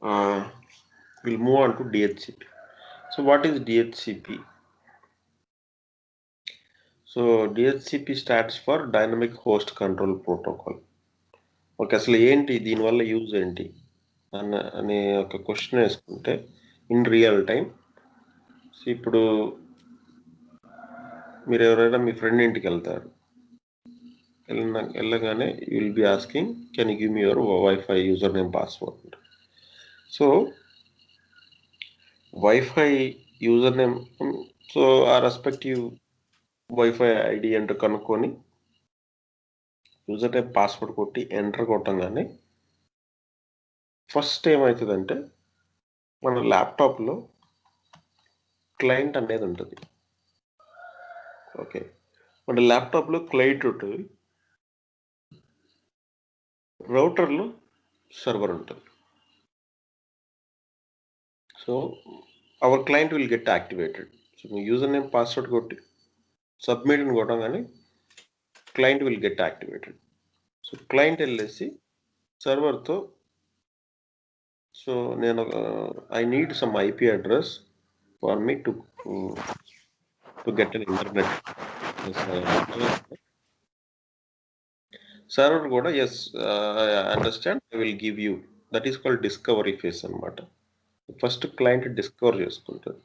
we'll move on to DHCP. So what is DHCP? So DHCP stands for Dynamic Host Control Protocol. Okay, అసలు ఏంటి దీనివల్ల use ఏంటి అనే ఒక question వేసుకుంటే ఇన్ రియల్ టైం, ఇప్పుడు మీరు ఎవరైనా మీ ఫ్రెండ్ ఇంటికి వెళ్తారు, వెళ్ళగానే you will be asking can you give me your wifi user name password. So wifi user name, so ఆ రెస్పెక్టివ్ వైఫై ఐడి ఎంటర్ కనుక్కొని యూజర్ నేమ్ పాస్వర్డ్ కొట్టి ఎంటర్ కొట్టంగానే ఫస్ట్ ఏమవుతుందంటే మన ల్యాప్టాప్లో క్లయింట్ అనేది ఉంటుంది. ఓకే, మన ల్యాప్టాప్లో క్లయింట్ ఉంటుంది, రౌటర్లో సర్వర్ ఉంటుంది. So our client will get activated. So మీ యూజర్ నేమ్ పాస్వర్డ్ కొట్టి సబ్మిట్ అని కొట్టంగానే client will get activated. So client వెళ్ళేసి సర్వర్తో, సో నేను I need some IP address for me to get an internet. Server కూడా yes understand, I will give you. That is called discovery phase అనమాట. First client discover చేసుకుంటారు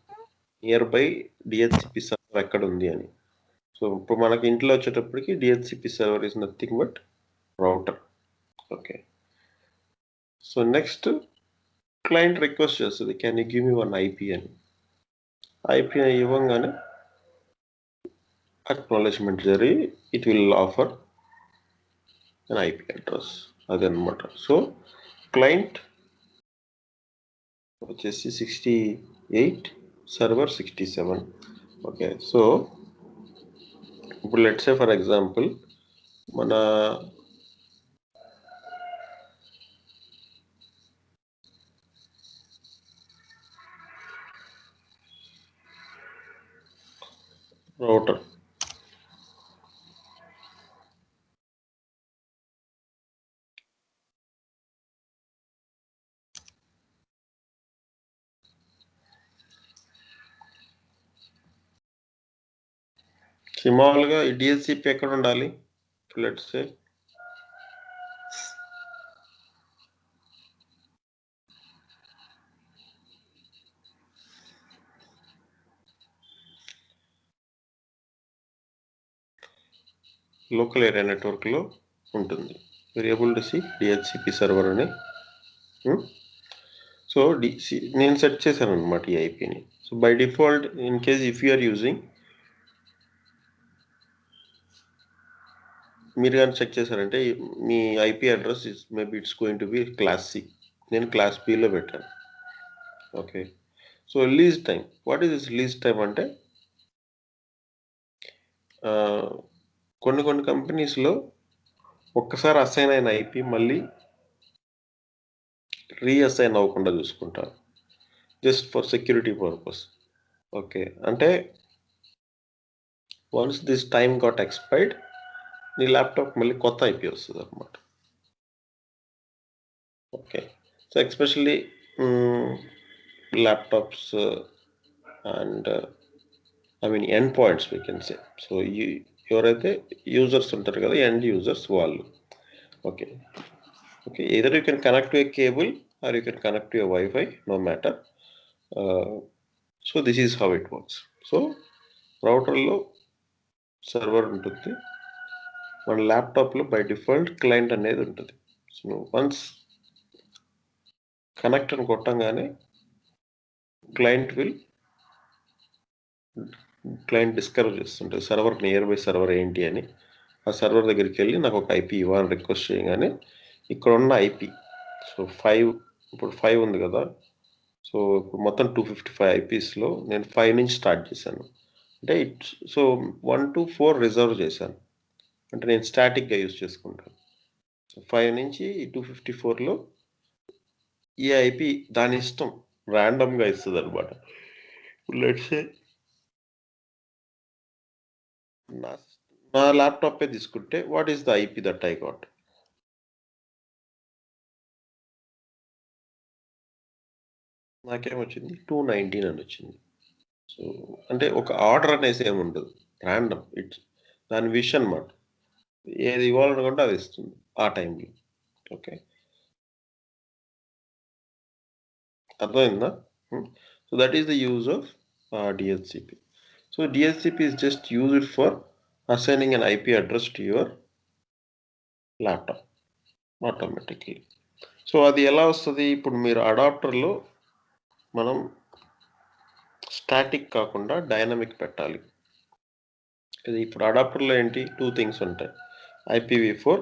near by DHCP server ఎక్కడ ఉంది అని. So ఇప్పుడు మనకి ఇంట్లో వచ్చేటప్పటికి DHCP server is nothing but router. Okay, so next client request చేస్తుంది can you give me one IP అని. ఐపీ ఇవ్వగానే అక్నాలెడ్జ్మెంట్ జరిగి it will offer an IP address అదనమాట. సో క్లయింట్ వచ్చేసి 68, సర్వర్ 67. ఓకే, సో ఇప్పుడు లెట్స్ సే ఫర్ ఎగ్జాంపుల్ మన router మామూలుగా ఈ డిహెచ్సిపి ఎక్కడ ఉండాలి? లెట్స్ సే లోకల్ ఏరియా నెట్వర్క్లో ఉంటుంది. మీరు able to see DHCP server అని. సో నేను సెట్ చేశాను అనమాట ఈ ఐపీని. So by default in case if you are using, మీరు కానీ చెక్ చేశారంటే మీ IP address is maybe it's going to be class C. నేను క్లాస్ బిలో పెట్టాను. Okay, so release time, what is this release time అంటే కొన్ని కంపెనీస్లో ఒక్కసారి అసైన్ అయిన ఐపీ మళ్ళీ రీఅసైన్ అవ్వకుండా చూసుకుంటారు, just for security purpose. Okay, అంటే once this time got expired నీ ల్యాప్టాప్ మళ్ళీ కొత్త ఐపీ వస్తుంది అనమాట. Okay, so especially laptops and I mean end points we can say. So ఎవరైతే యూజర్స్ ఉంటారు కదా, ఎండ్ యూజర్స్ వాళ్ళు. Okay, either you can connect to a cable or you can connect to your Wi-Fi, no matter. So this is how it works. So routerలో server ఉంటుంది, మన ల్యాప్టాప్లో by default client అనేది ఉంటుంది. So once connect అని కొట్టంగానే client discover చేస్తుంటుంది server near by server ఏంటి అని. ఆ సర్వర్ దగ్గరికి వెళ్ళి నాకు ఒక ఐపీ ఇవ్వాలని రిక్వెస్ట్ చేయగానే ఇక్కడ ఉన్న ఐపీ, సో 5, ఇప్పుడు 5 ఉంది కదా, సో ఇప్పుడు మొత్తం 255 ఐపీస్లో నేను 5 నుంచి స్టార్ట్ చేశాను. అంటే సో 1 to 4 రిజర్వ్ చేశాను, అంటే నేను స్టాటిక్గా యూజ్ చేసుకుంటాను. సో 5 నుంచి 254లో ఈ ఐపీ దాని ఇష్టం ర్యాండమ్గా ఇస్తుంది అనమాట. లెట్స్ సే నా ల్యాప్టాపే తీసుకుంటే what is the IP that I got? నాకేమొచ్చింది 219 అని వచ్చింది. సో అంటే ఒక ఆర్డర్ అనేసి ఏమి ఉండదు, ర్యాండమ్. ఇట్స్ దాని విష్ అనమాట. ఏది ఇవ్వాలనుకుంటే అది ఇస్తుంది ఆ టైంలో. ఓకే, అర్థమైందా? So that is the use of DHCP. So DHCP is just used for assigning an IP address to your laptop automatically. So అది ఎలా వస్తుంది? ఇప్పుడు మీరు అడాప్టర్లో మనం స్టాటిక్ కాకుండా డైనమిక్ పెట్టాలి. ఇది ఇప్పుడు అడాప్టర్లో ఏంటి, 2 థింగ్స్ ఉంటాయి, IPv4,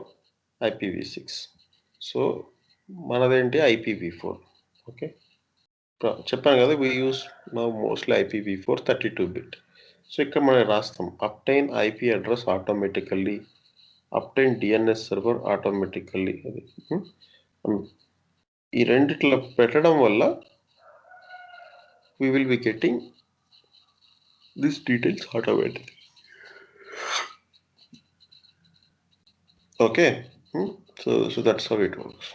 IPv6. So మనదేంటి IPv4. Okay, చెప్పాను కదా, we use now mostly IPv4 32-bit. So ఇక్కడ మనం రాస్తాం obtain IP address automatically, obtain DNS server automatically. అది ఈ రెండిట్లో పెట్టడం వల్ల we will be getting these details automatically. Okay, so that's how it works.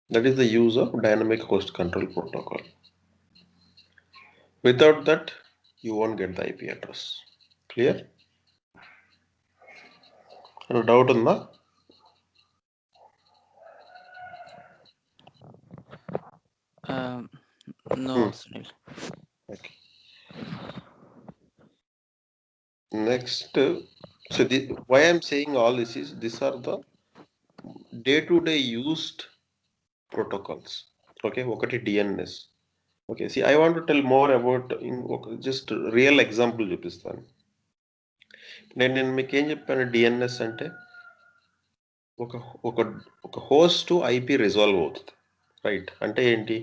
That is the use of dynamic host control protocol. Without that, you won't get the IP address. Clear? No doubt on that? No, Sunil. Okay. Next, so why I'm saying all this is, these are the day-to-day used protocols. Okay, ఒకటి DNS. Okay, see, I want to tell more about just real example చూపిస్తాను. నేను మీకు ఏం చెప్పాను, DNS అంటే ఒక host to IP resolve అవుతుంది, right? అంటే ఏంటి,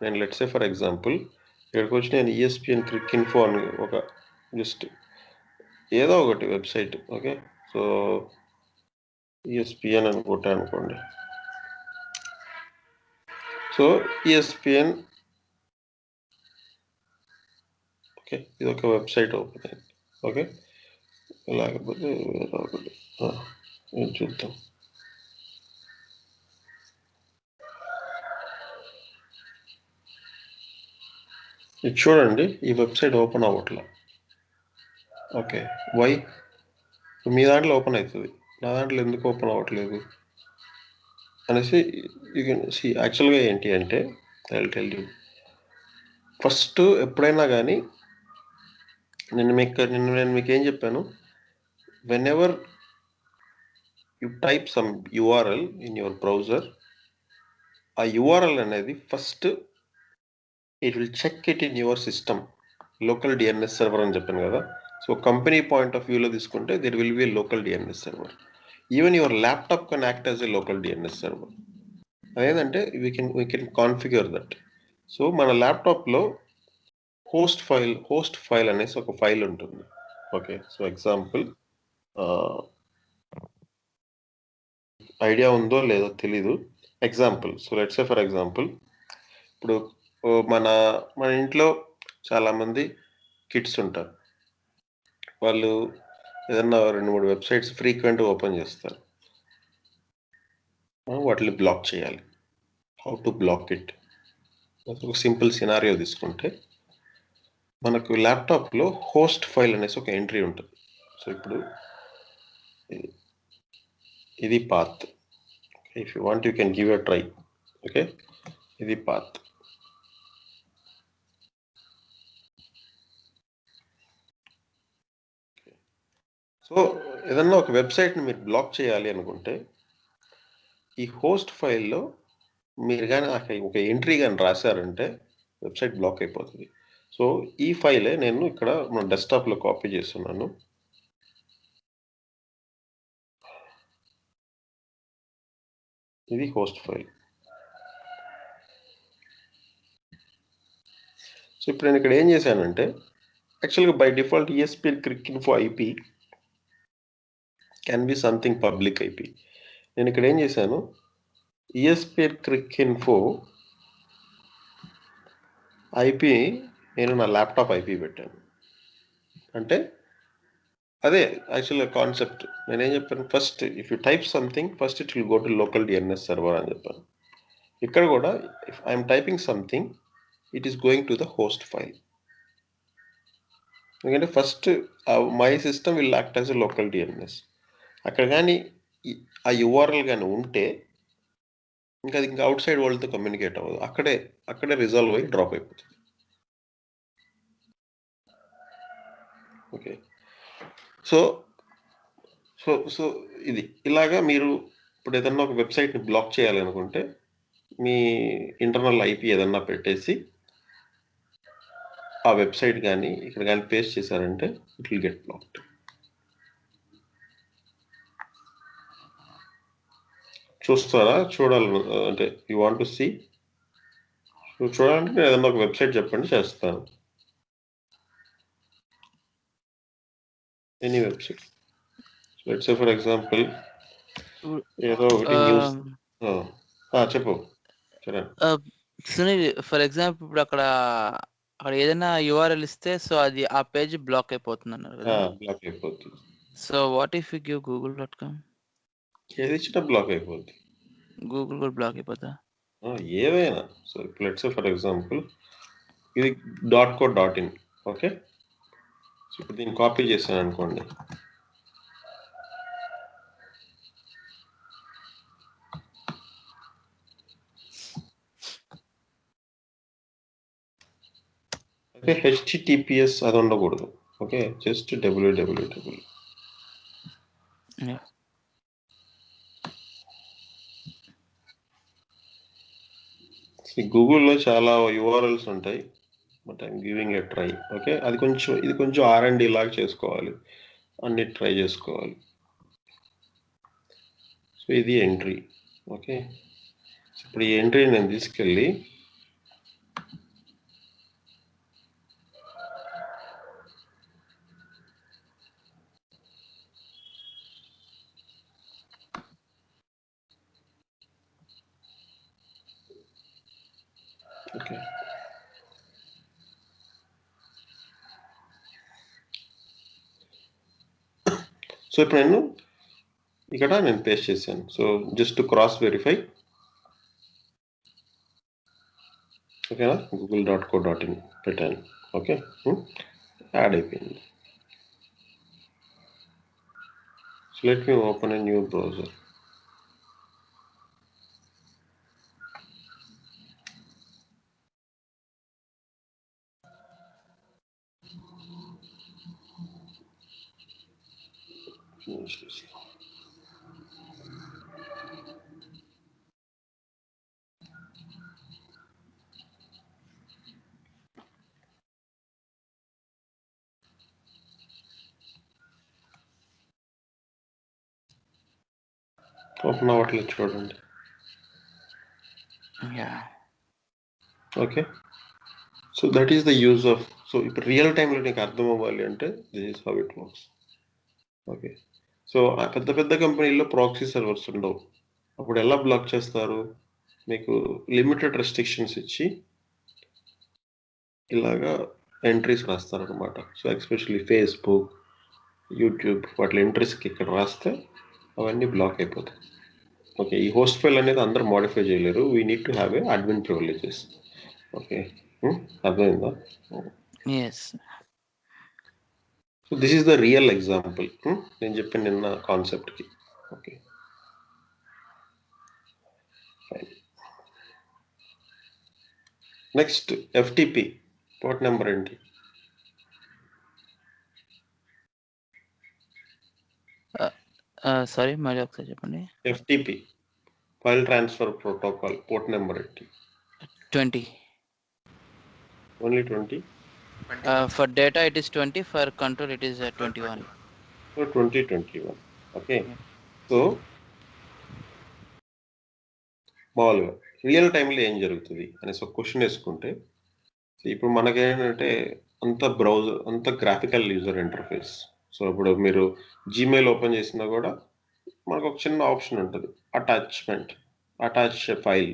నేను లెట్స్ సే ఫర్ ఎగ్జాంపుల్ ఇక్కడికి వచ్చి నేను ESPN క్రిక్ఇన్ఫో అని ఒక జస్ట్ ఏదో ఒకటి వెబ్సైట్, ఓకే, సో ESPN అని కొట్టా అనుకోండి. సో ESPN, ఓకే, ఇది ఒక వెబ్సైట్ ఓపెన్ అయింది. ఓకే, లేకపోతే వేరే ఒకటి ఏం చూద్దాం. ఇది చూడండి, ఈ వెబ్సైట్ ఓపెన్ అవ్వట్లా. Okay, why? మీ దాంట్లో ఓపెన్ అవుతుంది, నా దాంట్లో ఎందుకు ఓపెన్ అవ్వట్లేదు అనేసి యూ కెన్ సీ. యాక్చువల్గా ఏంటి అంటే, I will tell you. First ఎప్పుడైనా కానీ నేను మీకు ఏం చెప్పాను, whenever you type some URL in your browser, ఆ URL అనేది first it will check it in your system, local DNS server అని చెప్పాను కదా. సో కంపెనీ పాయింట్ ఆఫ్ వ్యూలో తీసుకుంటే there will be a local DNS server. Even your laptop can act as a local DNS server. అదేంటంటే we can configure that. So మన ల్యాప్టాప్లో host file అనేసి ఒక ఫైల్ ఉంటుంది. ఓకే, సో ఎగ్జాంపుల్, ఐడియా ఉందో లేదో తెలీదు. Example, so let's say for example, ఇప్పుడు మన ఇంట్లో చాలామంది కిడ్స్ ఉంటారు. వాళ్ళు ఏదన్నా 2-3 వెబ్సైట్స్ ఫ్రీక్వెంట్గా ఓపెన్ చేస్తారు. వాటిని బ్లాక్ చేయాలి. How to block it? ఒక సింపుల్ సినారియో తీసుకుంటే, మనకు ల్యాప్టాప్లో హోస్ట్ ఫైల్ అనేసి ఒక ఎంట్రీ ఉంటుంది. సో ఇప్పుడు ఇది path. If you want you can give a try. Okay, ఇది పాత్. సో ఏదన్నా ఒక వెబ్సైట్ని మీరు బ్లాక్ చేయాలి అనుకుంటే, ఈ హోస్ట్ ఫైల్లో మీరు కానీ ఒక ఎంట్రీ కానీ రాశారంటే వెబ్సైట్ బ్లాక్ అయిపోతుంది. సో ఈ ఫైలే నేను ఇక్కడ మన డెస్క్టాప్లో కాపీ చేస్తున్నాను. ఇది హోస్ట్ ఫైల్. సో ఇప్పుడు నేను ఇక్కడ ఏం చేశానంటే, యాక్చువల్గా by default ESPN క్రిక్ఇన్ఫో IP can be something public IP. నేను ఇక్కడ ఏం చేశాను, ESPN క్రిక్ఇన్ఫో IP నేను నా ల్యాప్టాప్ IP పెట్టాను. అంటే అదే యాక్చువల్గా కాన్సెప్ట్. నేనేం చెప్పాను, first if you type something first it will go to local DNS server అని చెప్పాను. ఇక్కడ కూడా if I'm typing something it is going to the host file. ఎందుకంటే first my system will act as a local DNS. అక్కడ కానీ ఆ URL కానీ ఉంటే ఇంకా అది ఇంకా అవుట్ సైడ్ వరల్డ్తో కమ్యూనికేట్ అవ్వదు, అక్కడే రిజాల్వ్ అయ్యి డ్రాప్ అయిపోతుంది. ఓకే, సో సో సో ఇది ఇలాగా మీరు ఇప్పుడు ఏదన్నా ఒక వెబ్సైట్ని బ్లాక్ చేయాలనుకుంటే మీ ఇంటర్నల్ ఐపీ ఏదన్నా పెట్టేసి ఆ వెబ్సైట్ కానీ ఇక్కడ కానీ పేస్ట్ చేశారంటే ఇట్ విల్ గెట్ బ్లాక్డ్. చూస్తారా? చూడాలి అంటే యూ వాంట్ టు సీ, చూడాలంటే నేను ఏదన్నా ఒక వెబ్సైట్ చెప్పండి, చేస్తాను. Any website. Let's say for example ఏదో ఒకటి న్యూస్. చెప్పు సునీల్, ఫర్ ఎగ్జాంపుల్ ఇప్పుడు అక్కడ ఏదైనా యూఆర్ఎల్ ఇస్తే సో అది ఆ పేజ్ బ్లాక్ అయిపోతుంది అన్నారు కదా. బ్లాక్ అయిపోతుంది. So what if you give google.com? ఏది ఇచ్చినా బ్లాక్ అయిపోతుంది. గూగుల్ కూడా బ్లాక్ అయిపోతా? ఏదైనా. So let's say for example ఇది .co.in. ఓకే, సో ఇప్పుడు దీన్ని కాపీ చేశాను అనుకోండి. ఓకే, HTTPS అది ఉండకూడదు. Okay, just www. గూగుల్లో చాలా యూఆర్ఎల్స్ ఉంటాయి, but I'm giving a try. Okay, ఇది కొంచెం R&D లాగా చేసుకోవాలి, అన్ని ట్రై చేసుకోవాలి. సో ఇది ఎంట్రీ. ఓకే, ఇప్పుడు ఈ ఎంట్రీ నేను తీసుకెళ్ళి ఓకే సో ఇప్పుడు నేను పేస్ట్ చేశాను. So just cross verify. ఓకేనా, google.co.in పెట్టాను. ఓకే, యాడ్ అయిపోయింది. So let me open a new browser. Open అవ్వట్లేదు చూడండి. Okay, so that is the use of. So ఇప్పుడు రియల్ టైంలో నీకు అర్థం అవ్వాలి అంటే this is how it works. Okay, so ఆ పెద్ద కంపెనీల్లో ప్రాక్సీ సర్వర్స్ ఉండవు. అప్పుడు ఎలా బ్లాక్ చేస్తారు? మీకు లిమిటెడ్ రెస్ట్రిక్షన్స్ ఇచ్చి ఇలాగా ఎంట్రీస్ రాస్తారు అనమాట. సో ఎస్పెషల్లీ ఫేస్బుక్, యూట్యూబ్ వాటి ఎంట్రీస్కి ఇక్కడ రాస్తే అవన్నీ బ్లాక్ అయిపోతాయి. ఓకే, ఈ హోస్ట్ ఫైల్ అనేది అందరూ మోడిఫై చేయలేరు. We need to have a admin privileges. Okay, అర్థమైందా? So this is the real example నేను చెప్పిన నిన్న కాన్సెప్ట్కి. Okay, fine. Next FTP port number ఏంటి? సారీ మళ్ళీ ఒకసారి చెప్పండి. FTP file transfer protocol port number ఏంటి? 20. Only 20? For data it is 20, for control it is 21. So 2021. Okay. So మామూలుగా రియల్ టైంలో ఏం జరుగుతుంది అనేసి ఒక క్వశ్చన్ వేసుకుంటే, ఇప్పుడు మనకేంటంటే అంత గ్రాఫికల్ యూజర్ ఇంటర్ఫేస్. సో ఇప్పుడు మీరు జీమెయిల్ ఓపెన్ చేసినా కూడా మనకు ఒక చిన్న ఆప్షన్ ఉంటుంది, అటాచ్ ఫైల్.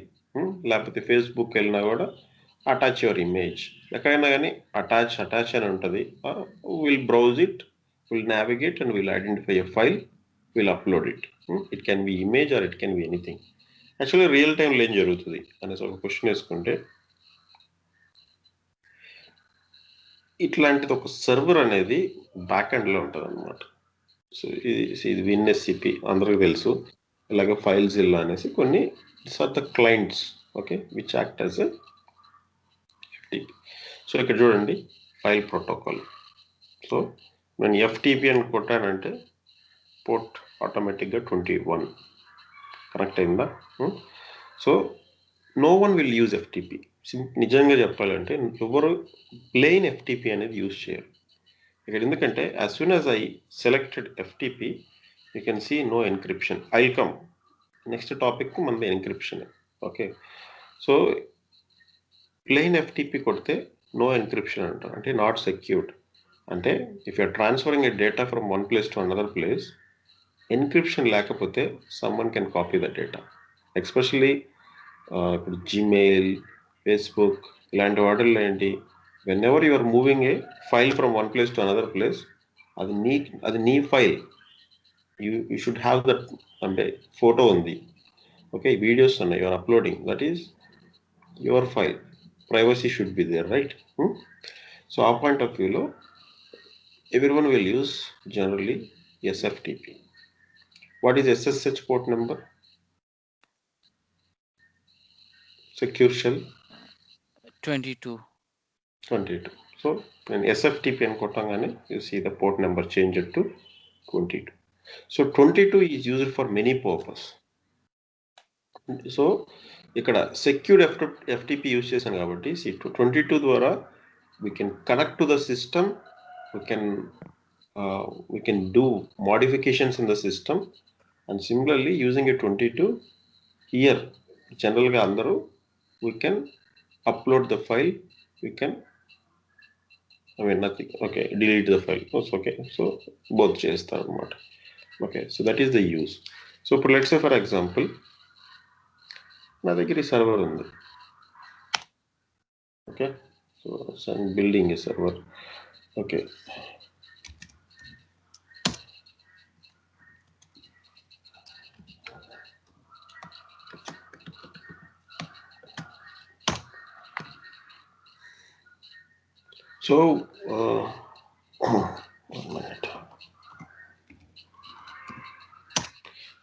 లేకపోతే ఫేస్బుక్ వెళ్ళినా కూడా అటాచ్ యువర్ ఇమేజ్. ఎక్కడైనా కానీ అటాచ్ అని ఉంటుంది. Will browse it, will navigate and will identify a file, will upload it. It can be image are it can be anything. యాక్చువల్గా రియల్ టైంలో ఏం జరుగుతుంది అనేసి ఒక క్వశ్చన్ వేసుకుంటే, ఇట్లాంటిది ఒక సర్వర్ అనేది బ్యాక్ ఎండ్లో ఉంటుంది అనమాట. సో ఇది విన్ఎస్సిపి అందరికీ తెలుసు. ఇలాగే ఫైల్ జిల్లా అనేసి కొన్ని are the clients, okay, which act as a FTP. So ఇక్కడ చూడండి ఫైల్ ప్రోటోకాల్. సో నేను ఎఫ్టిపి అని కొట్టానంటే పోర్ట్ ఆటోమేటిక్గా 21 కనెక్ట్ అయిందా. So no one will use FTP. నిజంగా చెప్పాలంటే ఎవరు ప్లెయిన్ ఎఫ్టిపి అనేది యూజ్ చేయరు ఇక్కడ. ఎందుకంటే as soon as I selected FTP you can see no encryption. I come next topic మనది encryption. Okay, so plain FTP కొడితే నో ఎన్క్రిప్షన్ అంటారు, అంటే నాట్ సెక్యూర్డ్. అంటే if you're transferring a data from one place to another place, encryption లేకపోతే someone can copy the data. Especially ఇప్పుడు Gmail, Facebook ఇలాంటి వాటిల్లో ఏంటి, whenever you're moving a file from one place to another place, అది నీ file. You should have that. అంటే photo ఉంది, okay, videos ఉన్నాయి, you're uploading, that is your file. Privacy should be there, right? So ఆ point of వ్యూలో everyone will use generally SFTP. What is SSH port number? Secure shell 22. So when SFTP and kotangane, you see the port number changed to 22. So 22 is used for many purpose. So ఇక్కడ secured FTP use చేశాను కాబట్టి C22 ద్వారా we can connect to the system, we can do modifications in the system, and similarly using a 22 here generally andaru we can upload the file, we can nothing, okay, delete the file. Okay, so both chestaru anamata. Okay, so that is the use. So let's say for example నా దగ్గర ఈ server ఉంది, okay, so I'm building a server. Okay, so 1 minute.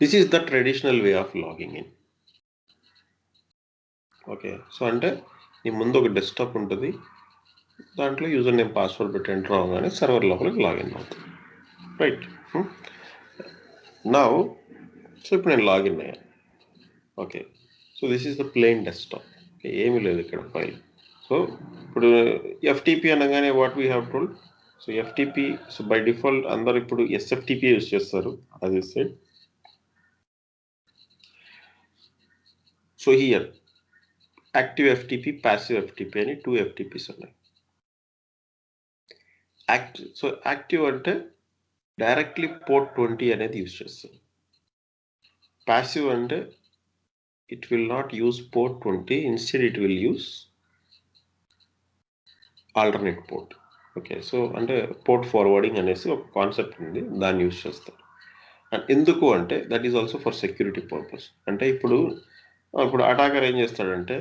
This is the traditional way of logging in. Okay, so అంటే నీ ముందు ఒక desktop ఉంటుంది, దాంట్లో యూజర్ నేమ్ పాస్వర్డ్ పెట్టి ఎంటర్ అవ్వగానే సర్వర్ లోపలికి లాగిన్ అవుతుంది, రైట్? నా సో ఇప్పుడు నేను లాగిన్ అయ్యాను. Okay, so this is the plain desktop. Okay, ఏమీ లేదు ఇక్కడ ఫైల్. సో ఇప్పుడు ఎఫ్టిపి అనగానే what we have told, so FTP, so by default అందరు ఇప్పుడు ఎస్ఎఫ్టిపి యూజ్ చేస్తారు, అది side. So here active FTP, passive FTP అని 2 ఎఫ్టిపిస్ ఉన్నాయి. సో యాక్టివ్ అంటే డైరెక్ట్లీ పోర్ట్ 20 అనేది యూజ్ చేస్తుంది. ప్యాసివ్ అంటే it will not use port 20, instead it will use alternate port. Okay, so అంటే పోర్ట్ ఫార్వర్డింగ్ అనేసి ఒక కాన్సెప్ట్ ఉంది, దాన్ని యూజ్ చేస్తారు. అండ్ ఎందుకు అంటే that is also for security purpose. అంటే ఇప్పుడు అటాకర్ ఏం చేస్తాడంటే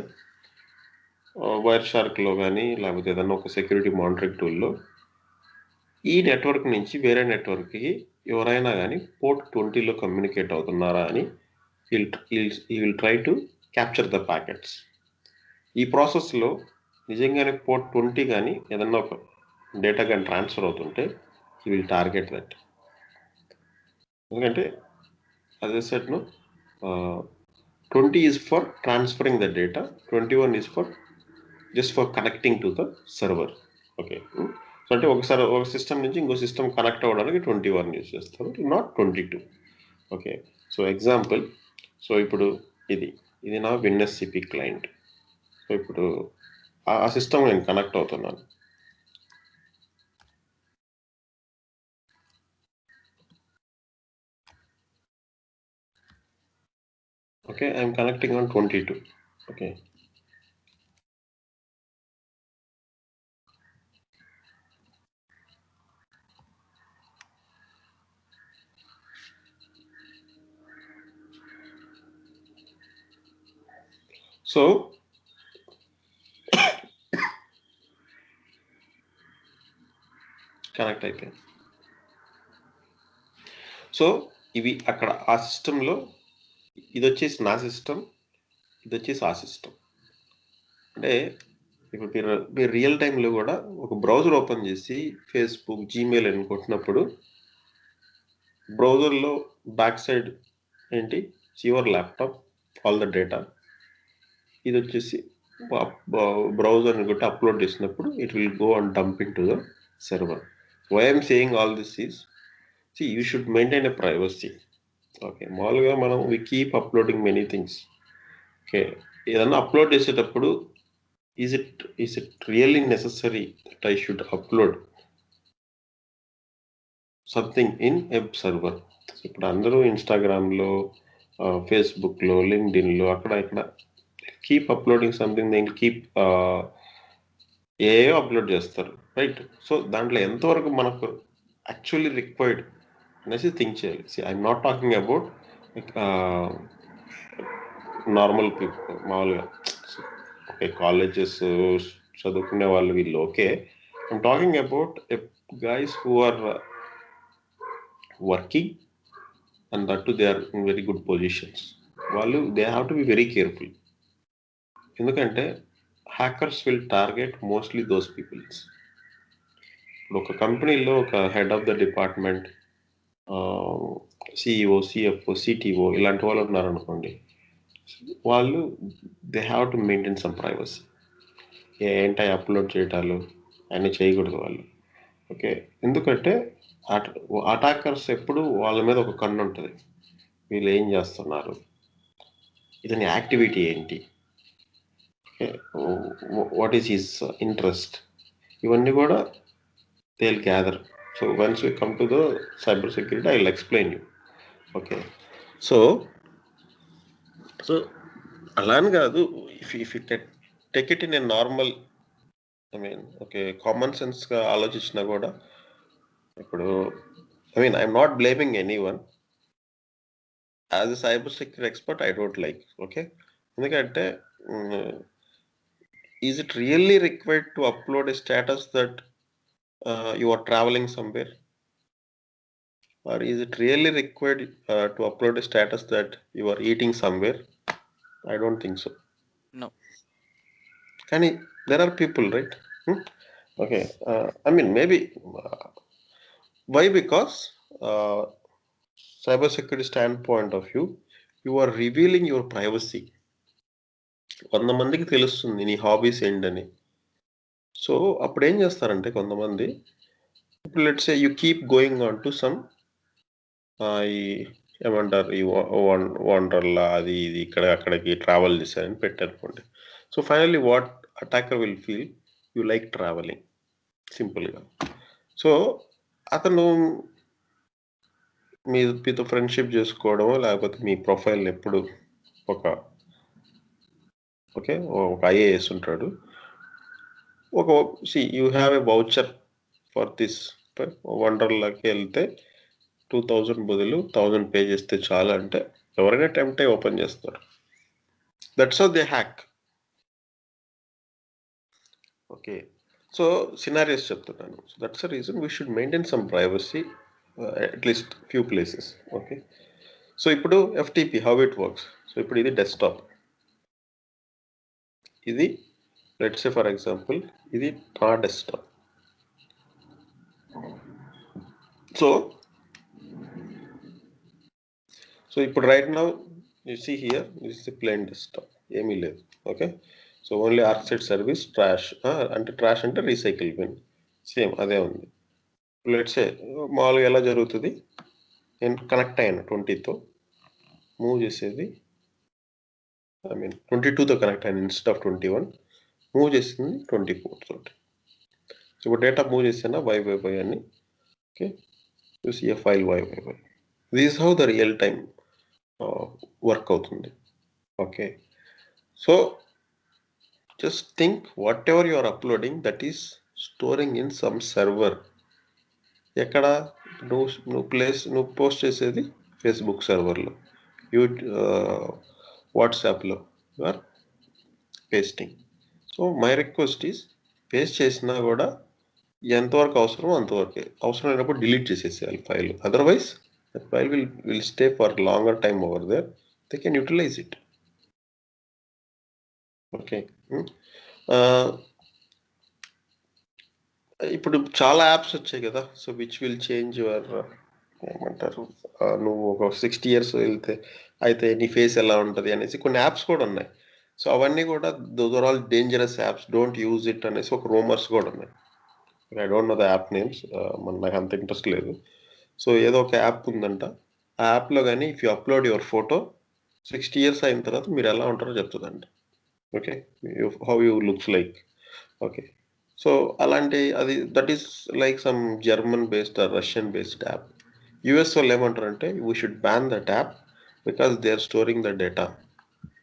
వైర్ షార్క్లో కానీ లేకపోతే ఏదన్నా ఒక సెక్యూరిటీ మానిటరింగ్ టూల్లో ఈ నెట్వర్క్ నుంచి వేరే నెట్వర్క్కి ఎవరైనా కానీ పోర్ట్ 20లో కమ్యూనికేట్ అవుతున్నారా అని he will try to capture the packets. ఈ ప్రాసెస్లో నిజంగానే పోర్ట్ 20 కానీ ఏదన్నా ఒక డేటా కానీ ట్రాన్స్ఫర్ అవుతుంటే he will target that. ఎందుకంటే as I said, 20 is for transferring the data, 21 is for just for connecting to the server. Okay, so అంటే ఒకసారి ఒక సిస్టమ్ నుంచి ఇంకో సిస్టమ్ కనెక్ట్ అవ్వడానికి 21 యూజ్ చేస్తారు, not 22. Okay, so example, so ఇప్పుడు ఇది నా విన్ఎస్సిపి క్లయింట్. సో ఇప్పుడు ఆ సిస్టమ్ నేను కనెక్ట్ అవుతున్నాను. Okay, I'm connecting on 22. Okay, so connect అయిపోయింది. సో ఇవి అక్కడ ఆ సిస్టంలో ఇది వచ్చేసి నా సిస్టమ్, ఇది వచ్చేసి ఆ సిస్టమ్. అంటే ఇప్పుడు మీరు రియల్ టైంలో కూడా ఒక బ్రౌజర్ ఓపెన్ చేసి ఫేస్బుక్, జీమెయిల్ అని కొట్టినప్పుడు బ్రౌజర్లో బ్యాక్ సైడ్ ఏంటి, your laptop, all the data. ఇది వచ్చేసి బ్రౌజర్ని కొట్టి అప్లోడ్ చేసినప్పుడు it will go and dump into the server. Why I'm saying all this is, you should maintain a privacy. Okay, మామూలుగా మనం we keep uploading many things. Okay, ఏదన్నా upload చేసేటప్పుడు is it really necessary that I should upload something in web server? ఇప్పుడు అందరూ ఇన్స్టాగ్రామ్లో, ఫేస్బుక్లో, లింక్డ్ఇన్లో అక్కడ ఇక్కడ keep uploading something, they keep ఏవో అప్లోడ్ చేస్తారు, రైట్? సో దాంట్లో ఎంతవరకు మనకు యాక్చువల్లీ రిక్వైర్డ్ అనేసి థింక్ చేయాలి. I'm not talking about normal people, మామూలుగా ఓకే కాలేజెస్ చదువుకునే వాళ్ళు వీళ్ళు okay. I'm talking about guys who are working and that too they are in very good positions. వాళ్ళు they have to be very careful. ఎందుకంటే hackers will target mostly those peoples. ఇప్పుడు ఒక కంపెనీలో ఒక head of the department, CEO, CFO, CTO ఇలాంటి వాళ్ళు ఉన్నారనుకోండి, వాళ్ళు they have to maintain some privacy. ఏంటి అప్లోడ్ చేయటాలు అన్నీ చేయకూడదు వాళ్ళు. ఓకే, ఎందుకంటే అటాకర్స్ ఎప్పుడు వాళ్ళ మీద ఒక కన్ను ఉంటుంది, వీళ్ళు ఏం చేస్తున్నారు, ఇతని యాక్టివిటీ ఏంటి, వాట్ ఈస్ హిస్ ఇంట్రెస్ట్, ఇవన్నీ కూడా they will gather. So once we come to the cyber security I will explain you. Okay, so అలా అని కాదు, if you take it in a normal, I mean okay common సెన్స్గా ఆలోచించినా కూడా, ఇప్పుడు I'm not blaming anyone. As a cyber security expert I don't like. Okay, ఎందుకంటే is it really required to upload a status that you are traveling somewhere, or is it really required to upload a status that you are eating somewhere? I don't think so. No. Can there are people, right? Okay, I mean maybe why? Because cyber security standpoint of view, you are revealing your privacy. కొంతమందికి తెలుస్తుంది నీ hobbies ఏంటని. So అప్పుడు ఏం చేస్తారంటే కొంతమంది, ఇప్పుడు let's say you keep going on to some ఈ ఏమంటారు ఈ వండర్లా అది ఇది ఇక్కడ అక్కడికి ట్రావెల్ చేశారని పెట్టారనుకోండి. So finally what attacker will feel, you like travelling సింపుల్గా. సో అతను మీతో ఫ్రెండ్షిప్ చేసుకోవడమో లేకపోతే మీ ప్రొఫైల్ ఎప్పుడు ఒక ఐఏఎస్ ఉంటాడు, you have a voucher for this, వండర్లాకి వెళ్తే 2000 బదులు 1000 పే చేస్తే చాలా అంటే ఎవరైనా టెంప్ట్ అయి ఓపెన్ చేస్తారు. That's how they hack. Okay, so scenarios చెప్తున్నాను. So that's the reason we should maintain some privacy at least few places. Okay, so ఇప్పుడు FTP how it works. So ఇప్పుడు ఇది డెస్క్టాప్, ఇది లెట్స్ సే ఫర్ ఎగ్జాంపుల్ ఇది నా desktop. So ఇప్పుడు right now you see here this is plain desktop, ఏమీ లేదు. Okay, so only ArcSight service, trash అంటే రీసైకిల్ బిన్, సేమ్ అదే ఉంది. లెట్స్ సే మామూలుగా ఎలా జరుగుతుంది, నేను కనెక్ట్ అయ్యాను 20తో, మూవ్ చేసేది 22తో కనెక్ట్ అయ్యాను ఇన్స్టెడ్ ఆఫ్ 21, మూవ్ చేసింది 24 తోటి. సో ఇప్పుడు డేటా మూవ్ చేసాను వై అని. Okay, you see a file Y. This how the real time work అవుతుంది. Okay, so just think whatever you are uploading that is storing in some server. ఎక్కడ నువ్వు post చేసేది Facebook సర్వర్లో, వాట్సాప్లో, you are pasting. So my request is paste చేసినా కూడా ఎంతవరకు అవసరమో అంతవరకే, అవసరం లేనప్పుడు డిలీట్ చేసేసేయాలి file. Otherwise that file will stay for longer time over there, they can utilize it. Okay. ఇప్పుడు చాలా యాప్స్ వచ్చాయి కదా, so which will change your ఏమంటారు, నువ్వు ఒక 60 years వెళ్తే అయితే నీ ఫేస్ ఎలా ఉంటుంది అనేసి కొన్ని యాప్స్ కూడా ఉన్నాయి. సో అవన్నీ కూడా those are all dangerous apps, don't use it అనేసి ఒక రూమర్స్ కూడా ఉన్నాయి. I don't know the app names, నాకు అంత ఇంట్రెస్ట్ లేదు. సో ఏదో ఒక యాప్ ఉందంట, ఆ యాప్లో కానీ if you upload your photo 60 years అయిన తర్వాత మీరు ఎలా ఉంటారో చెప్తుందంట. Okay, how you looks like. Okay, so అలాంటి అది that is like some German based or Russian based app. US వాళ్ళు ఏమంటారంటే we should ban that app because they are storing the data,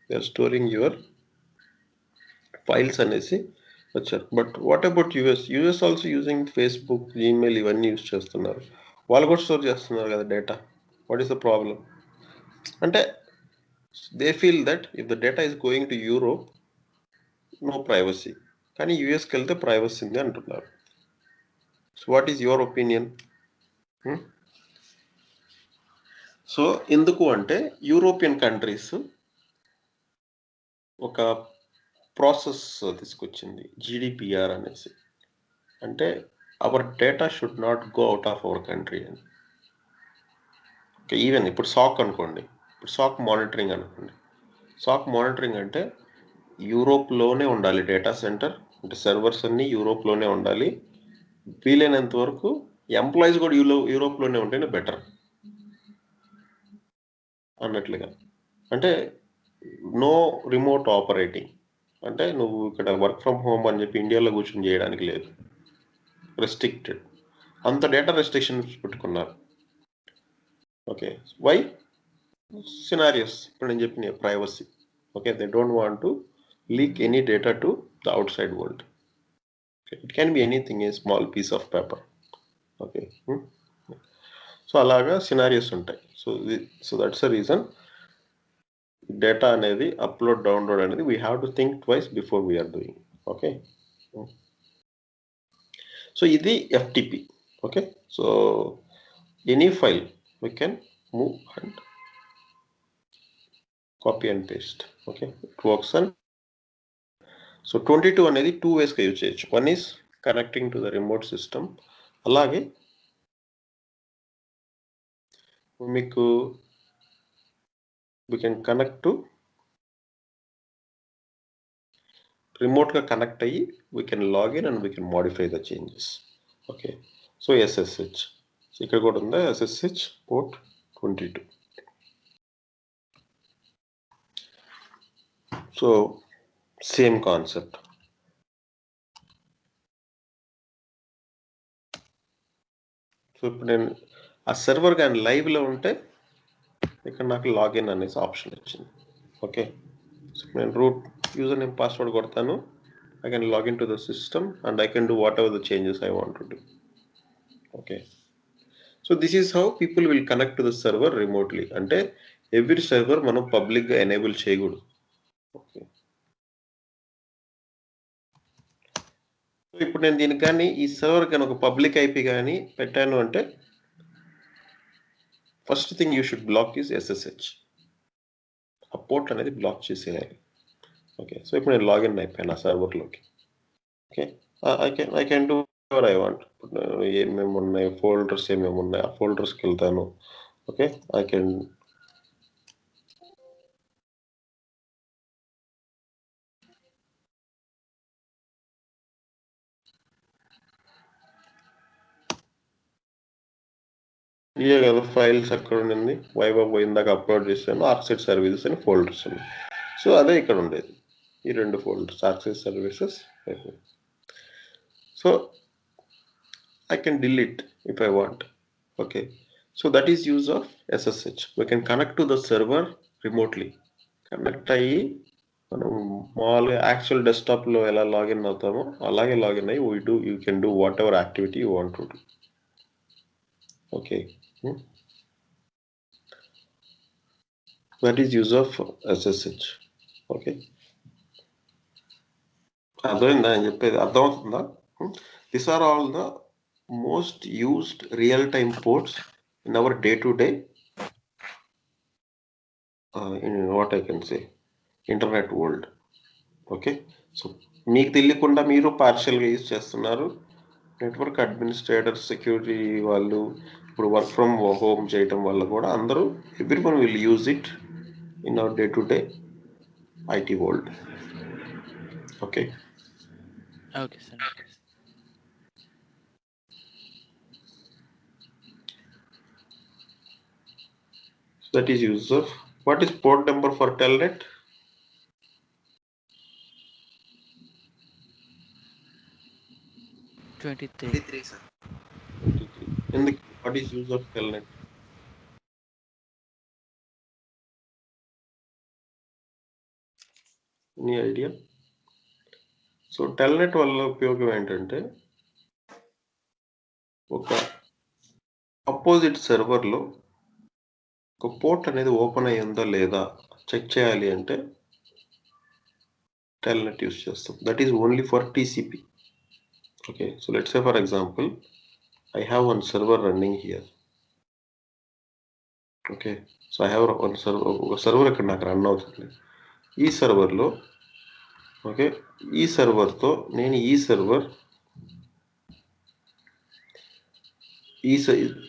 they are storing your files అనేసి వచ్చారు. But what about US also using Facebook, Gmail ఇవన్నీ use చేస్తున్నారు, వాళ్ళు కూడా store చేస్తున్నారు కదా data. What is the problem అంటే they feel that if the data is going to Europe no privacy, కానీ యూఎస్కి వెళ్తే ప్రైవసీ ఉంది అంటున్నారు. So what is your opinion? So ఎందుకు అంటే యూరోపియన్ కంట్రీస్ ఒక ప్రాసెస్ తీసుకొచ్చింది, జీడిపిఆర్ అనేసి. అంటే our data should not go out of our country అని. ఓకే, ఈవెన్ ఇప్పుడు సాక్ అనుకోండి, ఇప్పుడు సాక్ మానిటరింగ్ అనుకోండి. సాక్ మానిటరింగ్ అంటే యూరోప్లోనే ఉండాలి డేటా సెంటర్, అంటే సర్వర్స్ అన్నీ యూరోప్లోనే ఉండాలి, వీలైనంత వరకు ఎంప్లాయీస్ కూడా యూరోప్లోనే ఉంటేనే బెటర్ అన్నట్లుగా. అంటే నో రిమోట్ ఆపరేటింగ్, అంటే నువ్వు ఇక్కడ వర్క్ ఫ్రమ్ హోమ్ అని చెప్పి ఇండియాలో కూర్చొని చేయడానికి లేదు, రెస్ట్రిక్టెడ్. అంత డేటా రెస్ట్రిక్షన్స్ పెట్టుకున్నారు. Okay, why? సినారియోస్ ఇప్పుడు నేను చెప్పిన privacy. Okay, they don't want to leak any data to the outside world. It can be anything, a small piece of paper. Okay, so అలాగా scenarios ఉంటాయి. So that's the reason data అనేది upload download అనేది we have to think twice before we're doing. Okay, so ఇది FTP. Okay, so any file we can move and copy and paste. Okay, it works on. So 22 అనేది 2 ways గా use చేయొచ్చు. One is connecting to the remote system, అలాగే మీకు we can connect to రిమోట్గా connect అయ్యి we can log in and we can modify the changes. Okay, so SSH, so ఇక్కడ కూడా ఉందా SSH port 22. So same concept. So ఇప్పుడు నేను ఆ సర్వర్ కానీ లైవ్లో ఉంటే ఇక్కడ నాకు లాగిన్ అనేసి ఆప్షన్ వచ్చింది. ఓకే, సో నేను రూట్ యూజర్ నేమ్ పాస్వర్డ్ కొడతాను, I can log into the system and I can do whatever the changes I want to do. Okay, so this is how people will connect to the server remotely. అంటే every server మనం పబ్లిక్గా enable చేయకూడదు. Okay, so ఇప్పుడు నేను దీనికి కానీ ఈ server కానీ ఒక పబ్లిక్ ఐపీ కానీ పెట్టాను అంటే first thing you should block is SSH. ఆ పోర్ట్ అనేది బ్లాక్ చేసేయాలి. ఓకే, సో ఇప్పుడు నేను లాగిన్ అయిపోయాను ఆ సర్వర్లోకి. Okay, I can do ever I want. ఏమేమి ఉన్నాయి ఫోల్డర్స్, ఏమేమి ఉన్నాయి ఆ ఫోల్డర్స్కి వెళ్తాను. ఓకే, ఐ కెన్ ఇవే కదా ఫైల్స్ అక్కడ ఉండింది, వైభవ్ ఇందాక అప్లోడ్ చేశాను, ఆర్క్సైడ్ సర్వీసెస్ అని ఫోల్డర్స్ ఉన్నాయి. సో అదే ఇక్కడ ఉండేది, ఈ 2 folders ArcSight services. So I can delete if I want. Okay, so that is use of SSH. We can connect to the server remotely. Connect అయ్యి మనం మామూలుగా యాక్చువల్ డెస్క్టాప్లో ఎలా లాగిన్ అవుతామో అలాగే లాగిన్ అయ్యి you can do what ever activity you want to do. Okay, that is use of SSH. Okay, అర్థమైందా నేను చెప్పేది? అర్థమవుతుందా? These are all the most used real-time ports in our day-to-day, in what I can say, internet world. Okay, so మీకు తెలియకుండా మీరు పార్షియల్గా use చేస్తున్నారు. Network administrator, security వాళ్ళు ఇప్పుడు వర్క్ ఫ్రమ్ హోమ్ చేయటం వల్ల కూడా అందరూ everyone will use it in our day to day IT world. Okay, okay sir. that is use of what is port number for telnet? 23 sir. 23. ఎందుకు? what is use of telnet? Any idea? So Telnet వల్ల ఉపయోగం ఏంటంటే ఒక opposite సర్వర్లో ఒక port అనేది open అయ్యిందా లేదా check చేయాలి అంటే telnet యూస్ చేస్తాం. That is only for TCP. Okay, so let's say for example I have one server running here. Okay, so I have one server, ఒక సర్వర్ ఇక్కడ నాకు రన్ అవుతుంది. ఈ సర్వర్లో ఓకే, ఈ సర్వర్తో నేను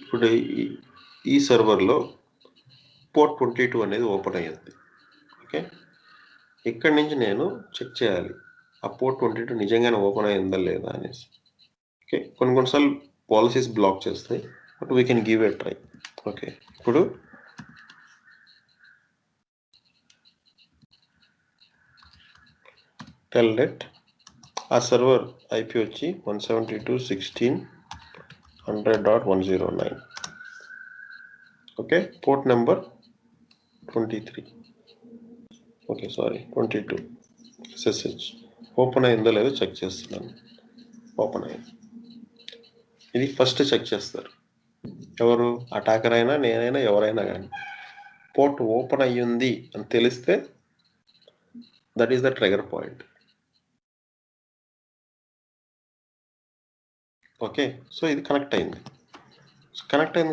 ఇప్పుడు ఈ సర్వర్లో పోర్ట్ 22 అనేది ఓపెన్ అయ్యింది. ఓకే, ఇక్కడి నుంచి నేను చెక్ చేయాలి ఆ పోర్ట్ 22 నిజంగానే ఓపెన్ అయ్యిందా లేదా అనేసి. ఓకే, కొన్నిసార్లు పాలసీస్ బ్లాక్ చేస్తాయి, but we can give a try. Okay, ఇప్పుడు టెల్నెట్ ఆ సర్వర్ ఐపీ వచ్చి 172.16.100.109. Okay, port number 23. Okay, sorry 22 SSH. Open అయిందో లేదో చెక్ చేస్తున్నాను. ఓపెన్ అయింది. ఇది ఫస్ట్ చెక్ చేస్తారు ఎవరు? అటాకర్ అయినా నేనైనా ఎవరైనా కానీ. పోర్ట్ ఓపెన్ అయ్యింది అని తెలిస్తే that is the trigger point. Okay, so ఇది కనెక్ట్ అయింది.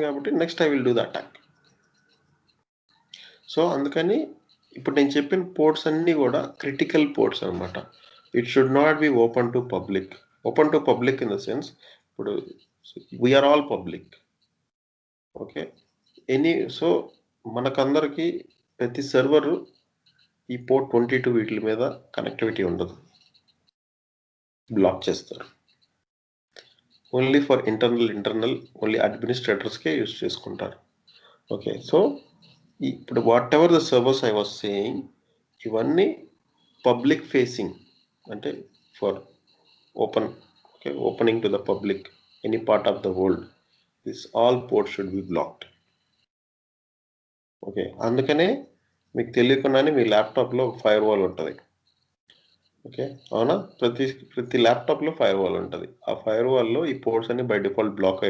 కాబట్టి next I will do the attack. So అందుకని ఇప్పుడు నేను చెప్పిన పోర్ట్స్ అన్నీ కూడా క్రిటికల్ పోర్ట్స్ అనమాట. It should not be open to public. Open to public in the sense ఇప్పుడు we're all public. Okay, so మనకందరికి ప్రతి సర్వరు ఈ పోర్ట్ 22 వీటి మీద కనెక్టివిటీ ఉండదు, బ్లాక్ చేస్తారు. ఓన్లీ ఫర్ ఇంటర్నల్ ఓన్లీ అడ్మినిస్ట్రేటర్స్కే యూజ్ చేసుకుంటారు. ఓకే, సో ఇప్పుడు whatever the servers I was saying ఇవన్నీ పబ్లిక్ ఫేసింగ్, అంటే for open. Okay, opening to the public any part of the world, this all port should be blocked. Okay, అందుకనే మీకు తెలియకుండానే మీ ల్యాప్టాప్లో fire wall ఉంటుంది. Okay, అవునా? ప్రతి ల్యాప్టాప్లో ఫైర్ వాల్ ఉంటుంది. ఆ ఫైర్ వాల్లో ఈ పోర్ట్స్ అన్ని బై డిఫాల్ట్ బ్లాక్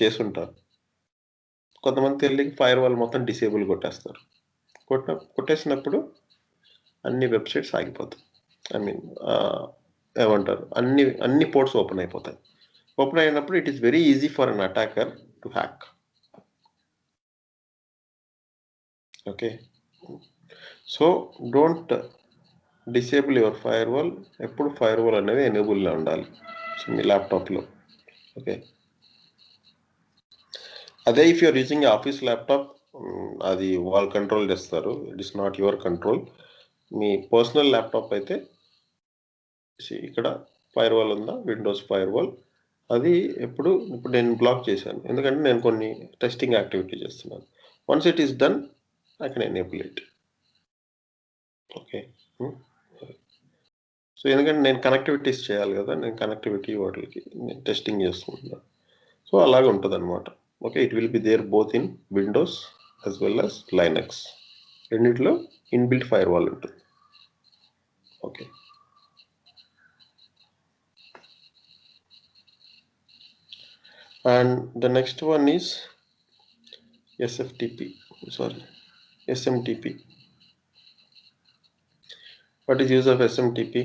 చేసి ఉంటారు. కొంతమంది తెలియక ఫైర్ వాల్ మొత్తం డిసేబుల్ కొట్టేస్తారు. కొట్టేసినప్పుడు అన్ని వెబ్సైట్స్ ఆగిపోతాయి. ఐ మీన్ ఏమంటారు, అన్ని పోర్ట్స్ ఓపెన్ అయిపోతాయి. ఓపెన్ అయినప్పుడు it is very easy for an attacker to hack. Okay, so don't disable your firewall. ఎప్పుడు ఫైర్ వాల్ అనేది ఎనేబుల్లో ఉండాలి మీ ల్యాప్టాప్లో. ఓకే, అదే if you're using office laptop అది వాళ్ళు కంట్రోల్ చేస్తారు. It is not your control. మీ పర్సనల్ ల్యాప్టాప్ అయితే ఇక్కడ ఫైర్ వాల్ ఉందా, విండోస్ ఫైర్ వాల్, అది ఇప్పుడు నేను బ్లాక్ చేశాను ఎందుకంటే నేను కొన్ని టెస్టింగ్ యాక్టివిటీ చేస్తున్నాను. Once it is done I can enable it. Okay, so ఎందుకంటే నేను కనెక్టివిటీస్ చేయాలి కదా, నేను కనెక్టివిటీ వాటికి నేను టెస్టింగ్ చేస్తున్నాను. సో అలాగే ఉంటుంది అనమాట. Okay, it will be there both in Windows as well as Linux. రెండిట్లో ఇన్బిల్ట్ ఫైర్ వాల్ ఉంటుంది. Okay, and the next one is SMTP. What is use of SMTP?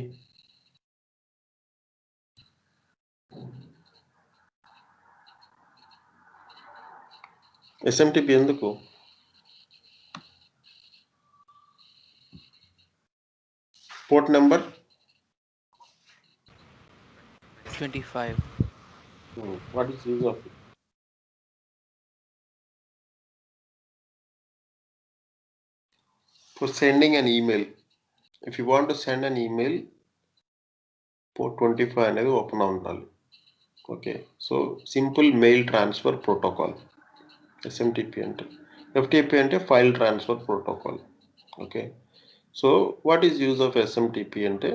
SMTP ఎందుకు? Port number 25. What is use of it? For sending an email. If you want to send an email, port 25 అనేది open ఉండాలి. Okay, so simple mail transfer protocol SMTP అంటే. FTP అంటే file transfer protocol. Okay, so what is use of SMTP అంటే,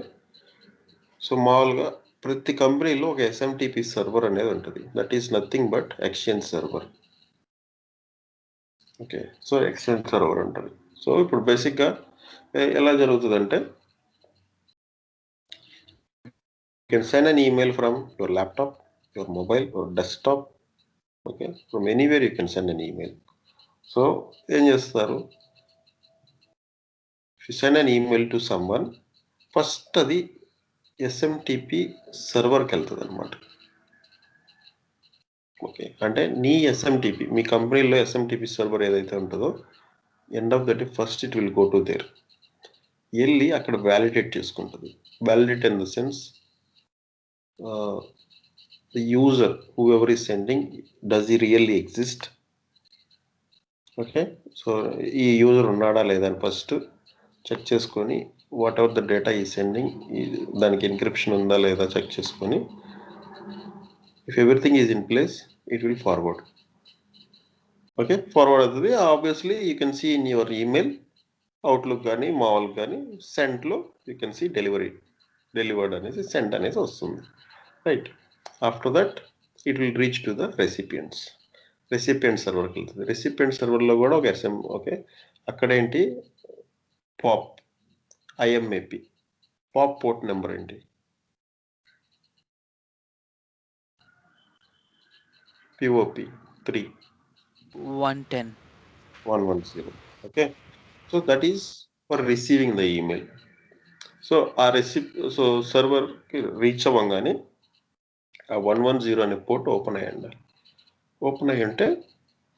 so మామూలుగా ప్రతి కంపెనీలో ఒక SMTP server అనేది ఉంటుంది. That is nothing but exchange server. Okay, so exchange server ఉంటుంది. సో ఇప్పుడు బేసిక్గా ఎలా జరుగుతుందంటే, you can send an email from your laptop, your mobile, or desktop. Okay, from anywhere you can send an email. So ఏం చేస్తారు, if you send an email to someone, first అది SMTP సర్వర్కి వెళ్తుంది అనమాట. Okay, అంటే నీ SMTP, మీ కంపెనీలో SMTP server ఏదైతే ఉంటుందో, end of the day first it will go to there. వెళ్ళి అక్కడ వ్యాలిడేట్ చేసుకుంటుంది. Validate in the sense, the user, whoever is sending, does he really exist? Okay, so ఈ యూజర్ ఉన్నాడా లేదా అని ఫస్ట్ చెక్ చేసుకొని, వాట్ ఎవర్ ద డేటా ఈ sending, దానికి ఎన్క్రిప్షన్ ఉందా లేదా చెక్ చేసుకొని, if everything is in place, it will forward. Okay, forward అవుతుంది. Obviously you can see in your email, Outlook కానీ మామూలు కానీ సెంట్లో యూ కెన్ సీ డెలివర్డ్ అనేసి సెంట్ అనేసి వస్తుంది. Right, after that it will reach to the recipients. Recipient సర్వర్కి వెళ్తుంది. రెసిపియెంట్ సర్వర్లో కూడా ఒక ఓకే, అక్కడేంటి POP IMAP, POP port number ఏంటి, POP 110. Okay, so that is for receiving the email. So ఆ సో సర్వర్కి రీచ్ అవ్వగానే ఆ 110 అనే పోర్ట్ ఓపెన్ అయ్యండి. ఓపెన్ అయ్యి ఉంటే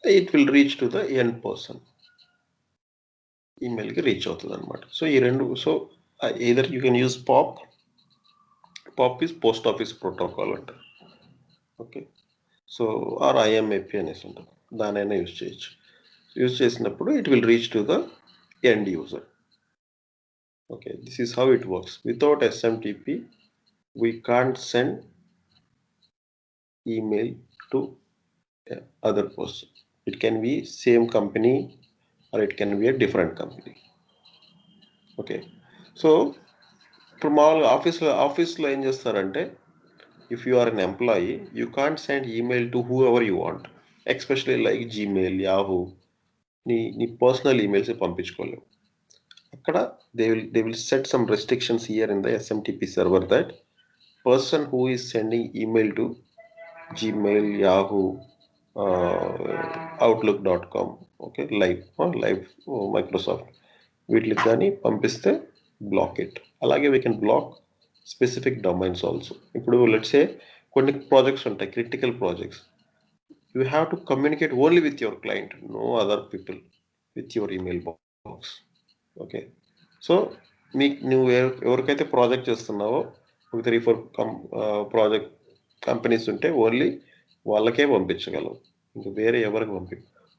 it will reach to the end person, ఈమెయిల్కి రీచ్ అవుతుంది అనమాట. సో ఈ రెండు, so either you can use POP is post office protocol అంటారు. ఓకే, సో ఆర్ ఐఎంఏపి అనేసి ఉంటుంది, దానైనా యూజ్ చేయొచ్చు. యూజ్ చేసినప్పుడు it will reach to the end user. Okay, this is how it works. Without SMTP we can't send email to other person. It can be same company or it can be a different company. Okay, so ఇప్పుడు మామూలుగా ఆఫీస్లో ఏం చేస్తారంటే, if you are an employee, you can't send email to whoever you want, especially like Gmail, Yahoo. నీ personal emails పంపించుకోలేవు. అక్కడ they will set some restrictions here in the SMTP server that person who is sending email to Gmail, Yahoo, outlook.com, okay, live Microsoft, వీటికి కానీ పంపిస్తే block it. అలాగే we can block specific domains also. ఇప్పుడు let's say కొన్ని projects ఉంటాయి, critical projects, you have to communicate only with your client, no other people with your email box. Okay, so నువ్వు ఎవరికైతే project చేస్తున్నావో, ఒక 3-4 project companies ఉంటే only వాళ్ళకే పంపించగలవు, ఇంకా వేరే ఎవరికి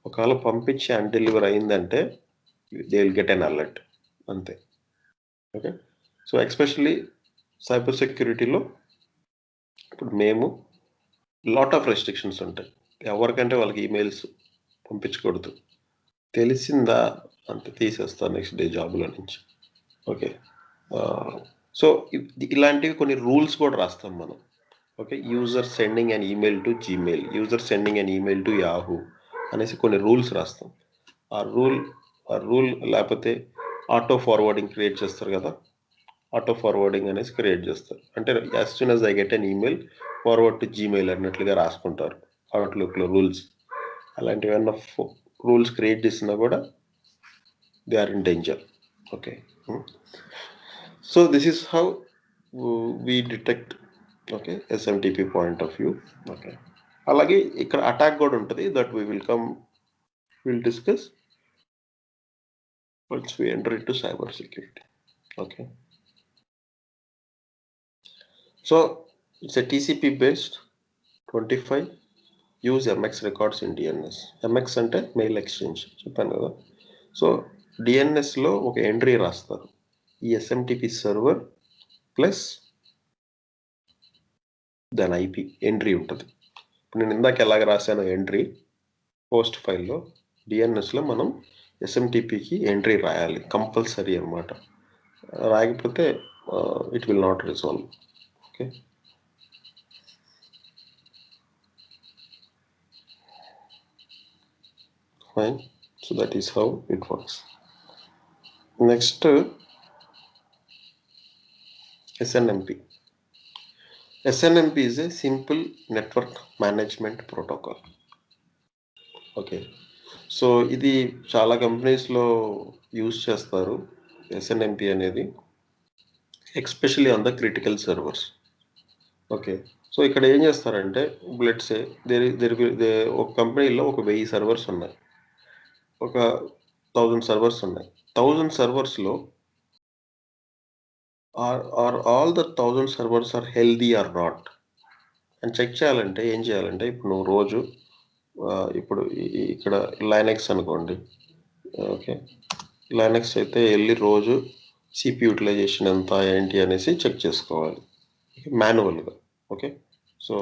ఒకవేళ పంపించి అన్డెలివర్ అయిందంటే they will get an alert, అంతే. ఓకే, సో ఎస్పెషల్లీ సైబర్ సెక్యూరిటీలో ఇప్పుడు మేము లాట్ ఆఫ్ రెస్ట్రిక్షన్స్ ఉంటాయి. ఎవరికంటే వాళ్ళకి ఈమెయిల్స్ పంపించకూడదు, తెలిసిందా అంతే తీసేస్తాను నెక్స్ట్ డే జాబ్లో నుంచి. ఓకే, సో ఇలాంటివి కొన్ని రూల్స్ కూడా రాస్తాం మనం. Okay, user sending an email to Gmail, user sending an email to Yahoo అనేసి కొన్ని రూల్స్ రాస్తాం. ఆ రూల్ లేకపోతే ఆటో ఫార్వర్డింగ్ క్రియేట్ చేస్తారు కదా, ఆటో ఫార్వర్డింగ్ అనేసి క్రియేట్ చేస్తారు. అంటే as soon as I get an email, forward to Gmail అన్నట్లుగా రాసుకుంటారు అవుట్లుక్లో రూల్స్. అలాంటివి ఏమన్నా రూల్స్ క్రియేట్ చేసినా కూడా they are in danger. Okay, so this is how we detect, okay, SMTP point of view. Okay, అలాగే ఇక్కడ అటాక్ కూడా ఉంటుంది, that we will come we'll discuss once we enter into cyber security. Okay. So it's a TCP based 25 use MX records in DNS. MX అంటే mail exchange చెప్పాను కదా. So డిఎన్ఎస్లో ఒక entry రాస్తారు, ఈ ఎస్ఎంటిపి సర్వర్ ప్లస్ దాని IP entry ఉంటుంది. ఇప్పుడు నేను ఇందాక ఎలాగ రాశాను ఎంట్రీ పోస్ట్ ఫైల్లో, డిఎన్ఎస్లో మనం ఎస్ఎంటిపికి ఎంట్రీ రాయాలి కంపల్సరీ అనమాట. రాయకపోతే it will not resolve. Okay. Fine. So that is how it works. Next, SNMP. SNMP is a simple network management protocol. Okay. So ఇది చాలా కంపెనీస్లో యూజ్ చేస్తారు ఎస్ఎన్ఎంపి అనేది, especially on the critical servers. Okay. So ఇక్కడ ఏం చేస్తారంటే, let's say ఒక కంపెనీలో ఒక 1000 సర్వర్స్ ఉన్నాయి, ఒక 1000 సర్వర్స్ ఉన్నాయి. 1000 సర్వర్స్లో are all the 1000 servers are healthy or not అని చెక్ చేయాలంటే ఏం చేయాలంటే, ఇప్పుడు నువ్వు రోజు ఇప్పుడు ఇక్కడ లైనక్స్ అనుకోండి. ఓకే. లైనక్స్ అయితే వెళ్ళి రోజు సిపి యూటిలైజేషన్ ఎంత ఏంటి అనేసి చెక్ చేసుకోవాలి మాన్యువల్గా. ఓకే. సో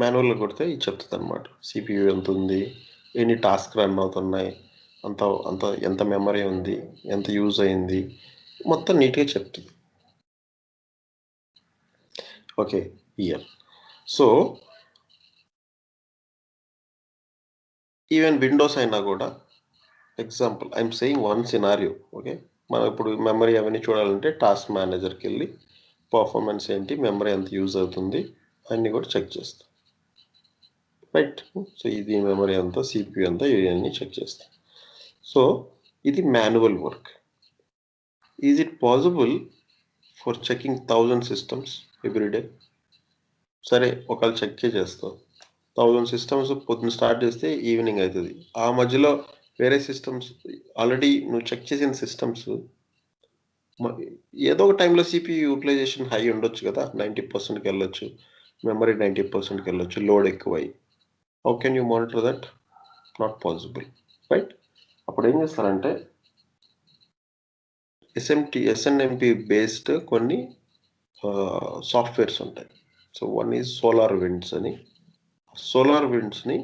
మాన్యువల్గా కొడితే ఇది చెప్తుంది అనమాట, సిపియు ఎంత ఉంది, ఎన్ని టాస్క్ రన్ అవుతున్నాయి, అంత అంత ఎంత మెమరీ ఉంది, ఎంత యూజ్ అయింది, మొత్తం నీట్గా చెప్తుంది. Okay. Year. So even Windows అయినా కూడా, example I'm saying one scenario. Okay. మనం ఇప్పుడు మెమరీ అవన్నీ చూడాలంటే టాస్క్ మేనేజర్కి వెళ్ళి పర్ఫార్మెన్స్ ఏంటి, మెమరీ ఎంత యూజ్ అవుతుంది అన్నీ కూడా చెక్ చేస్తాం. రైట్. సో ఇది మెమరీ ఎంత, సిపియు ఎంత, ఇవన్నీ చెక్ చేస్తాం. సో ఇది manual work. Is it possible for checking 1000 systems everyday? సరే, ఒకవేళ చెక్ చేస్తావు 1000 సిస్టమ్స్ పొద్దున్న స్టార్ట్ చేస్తే ఈవినింగ్ అవుతుంది. ఆ మధ్యలో వేరే సిస్టమ్స్ ఆల్రెడీ నువ్వు చెక్ చేసిన సిస్టమ్స్ ఏదో ఒక టైంలో సిపియు యూటిలైజేషన్ హై ఉండొచ్చు కదా, 90%కి వెళ్ళొచ్చు, మెమరీ 90%కి వెళ్ళొచ్చు, లోడ్ ఎక్కువై. How can you monitor that? Not possible. Right. అప్పుడు ఏం చేస్తారంటే ఎస్ఎన్ఎంపి బేస్డ్ కొన్ని సాఫ్ట్వేర్స్ ఉంటాయి. So one is solar winds అని. సోలార్ విండ్స్ని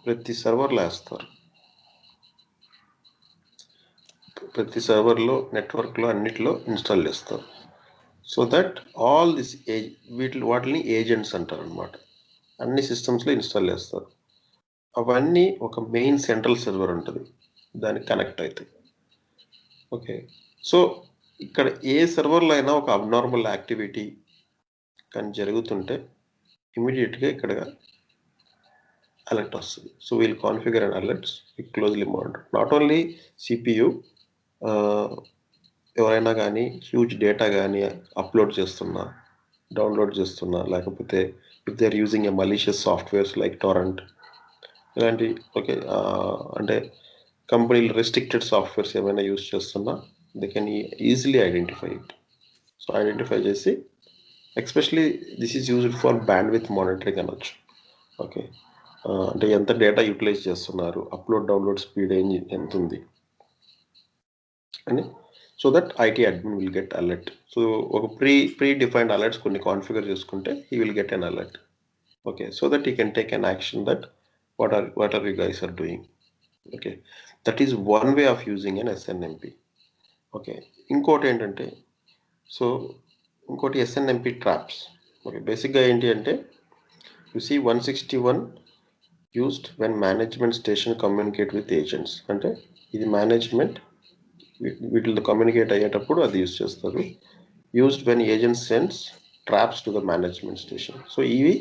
ప్రతి సర్వర్లో వేస్తారు, ప్రతి సర్వర్లో నెట్వర్క్లో అన్నిటిలో ఇన్స్టాల్ చేస్తారు. సో దట్ ఆల్ దిస్ వాటిని ఏజెంట్స్ అంటారు అనమాట. అన్ని సిస్టమ్స్లో ఇన్స్టాల్ చేస్తారు. అవన్నీ ఒక మెయిన్ సెంట్రల్ సర్వర్ ఉంటుంది, దానికి కనెక్ట్ అవుతాయి. ఓకే. సో ఇక్కడ ఏ సర్వర్లో అయినా ఒక అబ్నార్మల్ యాక్టివిటీ కానీ జరుగుతుంటే ఇమీడియట్గా ఇక్కడ అలర్ట్ వస్తుంది. So we'll configure and alerts closely monitor. Not only CPU, ఎవరైనా కానీ హ్యూజ్ డేటా కానీ అప్లోడ్ చేస్తున్నా, డౌన్లోడ్ చేస్తున్నా, లేకపోతే if they are using a malicious softwares like torrent ఇలాంటి, ఓకే, అంటే కంపెనీలు రెస్ట్రిక్టెడ్ సాఫ్ట్వేర్స్ ఏమైనా యూజ్ చేస్తున్నా they can easily identify it. So identify చేసి, especially this is used for bandwidth monitoring అనొచ్చు. ఓకే. అంటే ఎంత డేటా యూటిలైజ్ చేస్తున్నారు, అప్లోడ్ డౌన్లోడ్ స్పీడ్ ఎంత ఉంది అని. So that IT admin will get alert. So ఒక ప్రీ డిఫైన్డ్ అలర్ట్స్ కొన్ని కాన్ఫిగర్ చేసుకుంటే he will get an alert. Okay. So that he can take an action that what are you guys are doing. Okay. That is one way of using an SNMP. Okay. ఇంకోటి ఏంటంటే, so ఇంకోటి SNMP traps. Okay. బేసిక్గా ఏంటి అంటే, you see 161 used when management station communicate with agents. అంటే ఇది management వీటితో communicate అయ్యేటప్పుడు అది యూజ్ చేస్తారు. Used when agent sends traps to the management station. So ఇవి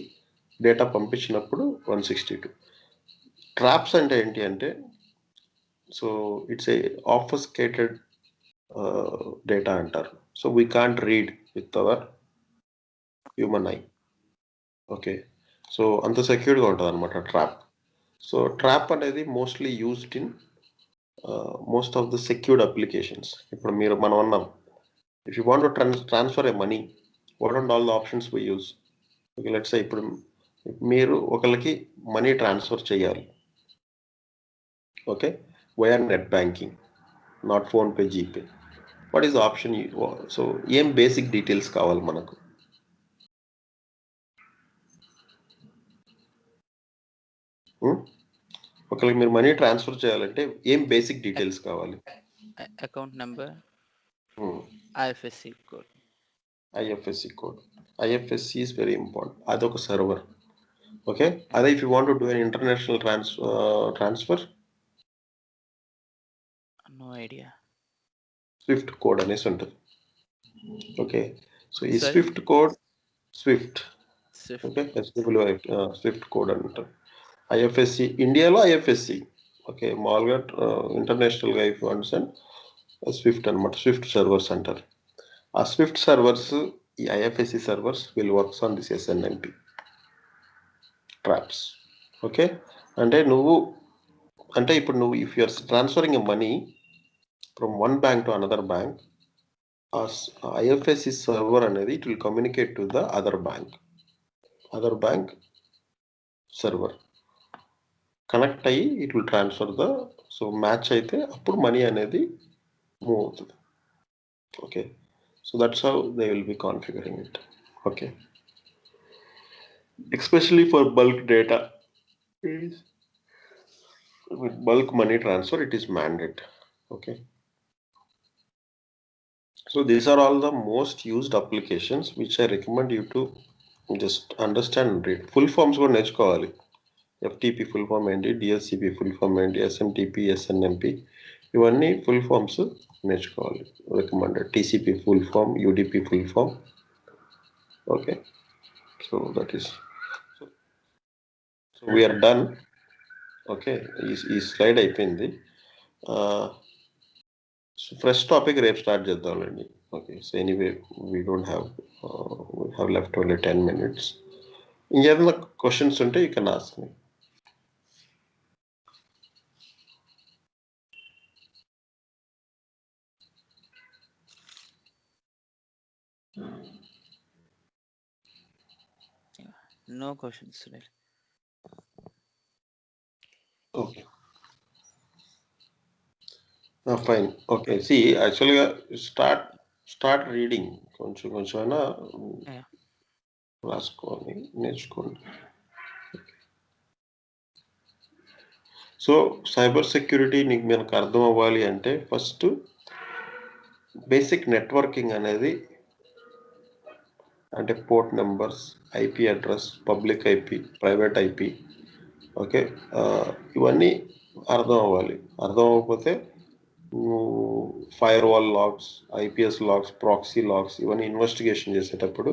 డేటా పంపించినప్పుడు 162. ట్రాప్స్ అంటే ఏంటి అంటే, so it's a obfuscated data అంటారు. So we can't read with our human eye. Okay. So అంత సెక్యూర్డ్గా ఉంటుంది అనమాట ట్రాప్. సో ట్రాప్ అనేది mostly used in most of the secured applications. ఇప్పుడు మనం అన్నాం, if you want to transfer a money, what are all the options we use? Okay, let's say ఇప్పుడు మీరు ఒకరికి మనీ ట్రాన్స్ఫర్ చేయాలి, okay, via net banking, not PhonePe, GPay. What is the option? So ఏం basic details కావాలి మనకు? ఒకరికి మీరు money transfer చేయాలంటే ఏం బేసిక్ డీటెయిల్స్ కావాలి? Account number, IFSC code. IFSC code. IFSC is very important. అదొక సర్వర్. ఓకే, అదే if you want to do an international transfer, no idea. SWIFT code అనేసి ఉంటుంది. ఓకే, సో ఈ Sorry? SWIFT code, SWIFT, Swift. Okay, SWIFT code అంటారు. IFSC, ఇండియాలో IFSC, okay, మామూలుగా ఇంటర్నేషనల్గా if once and SWIFT అనమాట, SWIFT servers అంటారు. ఆ స్విఫ్ట్ సర్వర్స్, ఈ IFSC servers will works on this SNMP traps. Okay, అంటే ఇప్పుడు నువ్వు if you're transferring a money from one bank to another bank, IFSC server అనేది it will communicate to the other bank server, connect అయ్యి it will transfer the, so match అయితే అప్పుడు money అనేది move అవుతుంది. Okay, so that's how they will be configuring it. Okay, especially for bulk data, with bulk money transfer, it is mandate. Okay, so these are all the most used applications which I recommend you to just understand and read. Full forms కూడా నేర్చుకోవాలి. FTP full form ఏంటి, DSCP full form ఏంటి, SMTP, SNMP, ఇవన్నీ full forms నేర్చుకోవాలి. Recommended. TCP full form, UDP full form. Okay, so that is, so we are done. Okay, ఈ slide అయిపోయింది. So fresh topic రేపు start చేద్దామండి. Okay, so anyway we have left only 10 minutes. ఇంకేదైనా questions ఉంటే you can ask me. No questions, Sunil. Okay, fine. Okay, see యాక్చువల్గా start reading, కొంచెం అయినా Yeah. రాసుకోండి, నేర్చుకోండి. సో సైబర్ సెక్యూరిటీ నీకు మనకు అర్థం అవ్వాలి అంటే ఫస్ట్ బేసిక్ నెట్వర్కింగ్ అనేది, అంటే port numbers, IP address, public IP, private IP, okay, ఇవన్నీ అర్థం అవ్వాలి. అర్థం అవ్వకపోతే firewall logs, IPS logs, proxy logs, ఇవన్నీ ఇన్వెస్టిగేషన్ చేసేటప్పుడు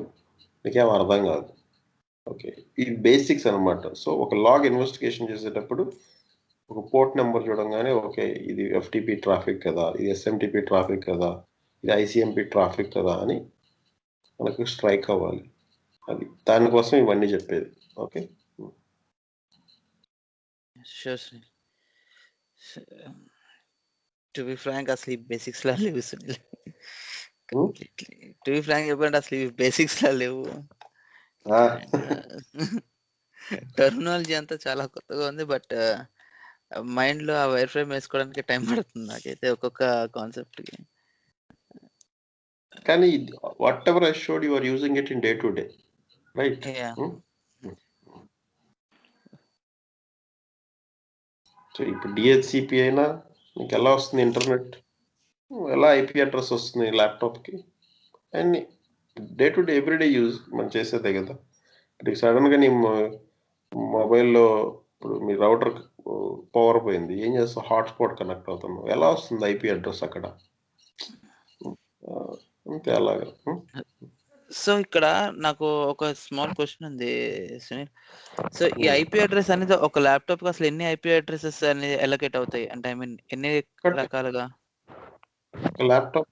నీకేం అర్థం కాదు. ఓకే, ఈ బేసిక్స్ అనమాట. సో ఒక లాగ్ ఇన్వెస్టిగేషన్ చేసేటప్పుడు ఒక పోర్ట్ నెంబర్ చూడంగానే ఓకే ఇది ఎఫ్టిపి ట్రాఫిక్ కదా, ఇది ఎస్ఎంటిపి ట్రాఫిక్ కదా, ఇది ఐసిఎంపి ట్రాఫిక్ కదా అని మనకు స్ట్రైక్ అవ్వాలి. అది దానికోసం ఇవన్నీ చెప్పేది. Okay, Sure, Sunil. To be frank, అసలు ఈ బేసిక్స్ లా లేవు సునీల్. టు బి ఫ్రాంక్ చెప్పండి, అసలు ఈ బేసిక్స్ లా లేవు. టెర్మినాలజీ అంతా చాలా కొత్తగా ఉంది, బట్ మైండ్ లో ఆ వైర్ ఫ్రేమ్ వేసుకోవడానికి టైం పడుతుంది నాకైతే ఒక్కొక్క కాన్సెప్ట్ కి. కానీ whatever I showed you are using it in day to day, right? So ఇప్పుడు డిహెచ్సిపి అయినా నీకు ఎలా వస్తుంది ఇంటర్నెట్, ఎలా ఐపీ అడ్రస్ వస్తుంది ల్యాప్టాప్కి, అన్ని day to day everyday use మనం చేసేదే కదా. ఇప్పుడు సడన్గా నీ మొబైల్లో ఇప్పుడు మీ రౌటర్ పవర్ పోయింది, ఏం చేస్తావు? హాట్స్పాట్ కనెక్ట్ అవుతున్నావు, ఎలా వస్తుంది ఐపీ అడ్రస్ అక్కడ? అంతే, అలాగా. సో ఇక్కడ నాకు ఒక స్మాల్ క్వశ్చన్ ఉంది సునీల్. సో ఈ ఐపీ అడ్రస్ అనేది ఒక ల్యాప్టాప్ కి అసలు ఎన్ని ఐపీ అడ్రసెస్ అనేది ఎలకేట్ అవుతాయి? అంటే ఐ మీన్ ఎన్ని రకాలుగా? ఒక ల్యాప్టాప్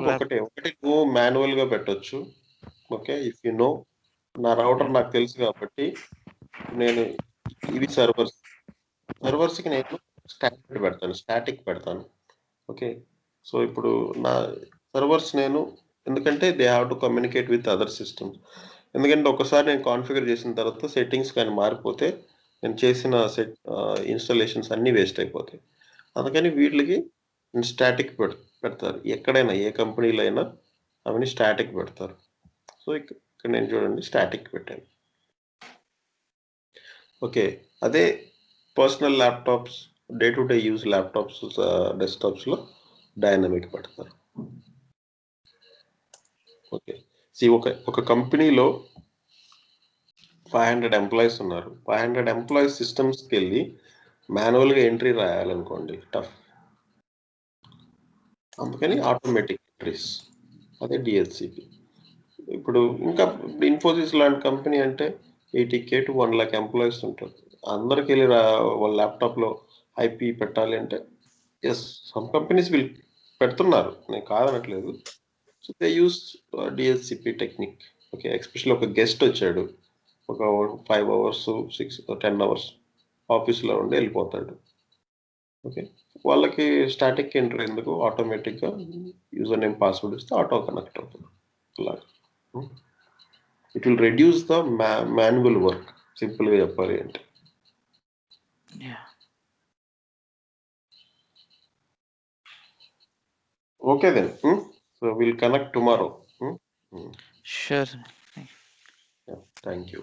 ఒకటే, ఒకటి నువ్వు మాన్యువల్ గా పెట్టొచ్చు. ఓకే, ఇఫ్ యు నో, నా రౌటర్ నాకు తెలుసు కాబట్టి నేను ఇవి సర్వర్స్కి నేను స్టాటిక్ పెడతాను. ఓకే. సో ఇప్పుడు నా సర్వర్స్ నేను ఎందుకంటే they have to communicate with other systems. ఎందుకంటే ఒకసారి నేను కాన్ఫిగర్ చేసిన తర్వాత సెట్టింగ్స్ కానీ మారిపోతే నేను చేసిన ఇన్‌స్టాలేషన్స్ అన్నీ వేస్ట్ అయిపోతాయి. అందుకని వీటిలకి స్టాటిక్ పెడతారు. ఎక్కడైనా ఏ కంపెనీలో అయినా అవన్నీ స్టాటిక్ పెడతారు. సో ఇక్కడ నేను చూడండి స్టాటిక్ పెట్టాను. ఓకే. అదే personal laptops, day to day use laptops డెస్క్‌టాప్స్‌లో డైనమిక్ పెడతారు. ఓకే. ఒక కంపెనీలో 500 ఎంప్లాయీస్ ఉన్నారు. 500 ఎంప్లాయీస్ సిస్టమ్స్‌కెళ్ళి మాన్యువల్‌గా ఎంట్రీ రాయాలనుకోండి టఫ్. అందుకని ఆటోమేటిక్ ఎంట్రీస్. అదే DHCP. ఇప్పుడు ఇంకా ఇన్ఫోసిస్ లాంటి కంపెనీ అంటే 80K to 1,00,000 ఎంప్లాయీస్ ఉంటారు. అందరికెళ్ళి వాళ్ళ ల్యాప్‌టాప్‌లో ఐపీ పెట్టాలి అంటే యెస్, సమ్ కంపెనీస్ పెడుతున్నారు. నేను కాదనట్లేదు. So, they use DHCP technique. Okay. Especially ఒక గెస్ట్ వచ్చాడు. ఒక 5 అవర్స్, 6, 10 అవర్స్ ఆఫీస్‌లో ఉండి వెళ్ళిపోతాడు. ఓకే. వాళ్ళకి స్టాటిక్ ఎంట్రీ ఎందుకు? ఆటోమేటిక్‌గా యూజర్ నేమ్, పాస్వర్డ్ ఇస్తే ఆటో కనెక్ట్ అవుతుంది. అలాగా. It will reduce the manual work, సింపుల్‌గా చెప్పాలి అంటే. Yeah! Okay then. So, will connect tomorrow. Sure. Yeah! Thank you.